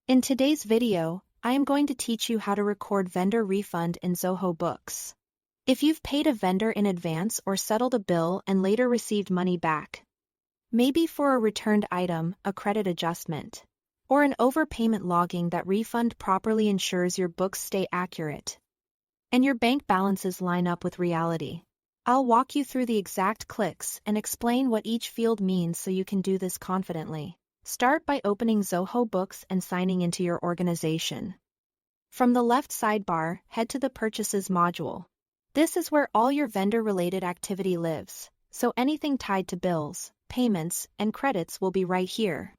In today's video, I am going to teach you how to record vendor refund in Zoho Books. If you've paid a vendor in advance or settled a bill and later received money back, maybe for a returned item, a credit adjustment, or an overpayment logging, that refund properly ensures your books stay accurate and your bank balances line up with reality. I'll walk you through the exact clicks and explain what each field means so you can do this confidently. Start by opening Zoho Books and signing into your organization. From the left sidebar, head to the Purchases module. This is where all your vendor-related activity lives, so anything tied to bills, payments, and credits will be right here.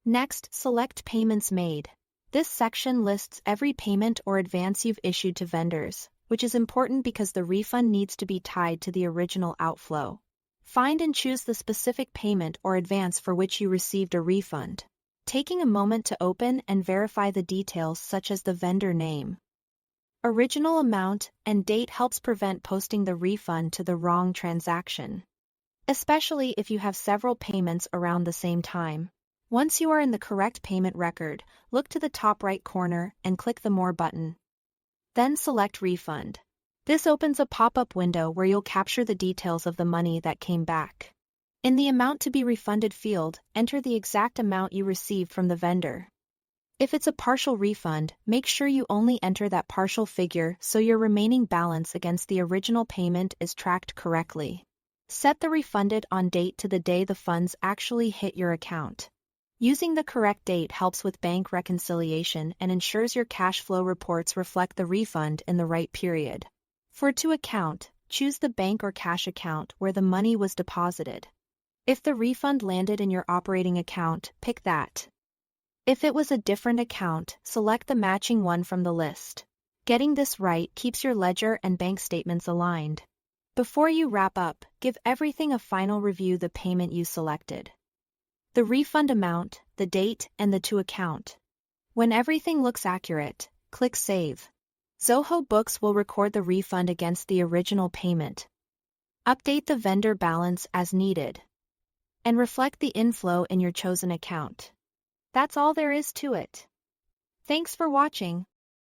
Next, select Payments Made. This section lists every payment or advance you've issued to vendors, which is important because the refund needs to be tied to the original outflow. Find and choose the specific payment or advance for which you received a refund, taking a moment to open and verify the details such as the vendor name, original amount, and date helps prevent posting the refund to the wrong transaction, especially if you have several payments around the same time. Once you are in the correct payment record, look to the top right corner and click the More button. Then select Refund. This opens a pop-up window where you'll capture the details of the money that came back. In the Amount to be Refunded field, enter the exact amount you received from the vendor. If it's a partial refund, make sure you only enter that partial figure so your remaining balance against the original payment is tracked correctly. Set the refunded on date to the day the funds actually hit your account. Using the correct date helps with bank reconciliation and ensures your cash flow reports reflect the refund in the right period. For To Account, choose the bank or cash account where the money was deposited. If the refund landed in your operating account, pick that. If it was a different account, select the matching one from the list. Getting this right keeps your ledger and bank statements aligned. Before you wrap up, give everything a final review: the payment you selected, the refund amount, the date, and the To Account. When everything looks accurate, click Save. Zoho Books will record the refund against the original payment, update the vendor balance as needed, and reflect the inflow in your chosen account. That's all there is to it. Thanks for watching.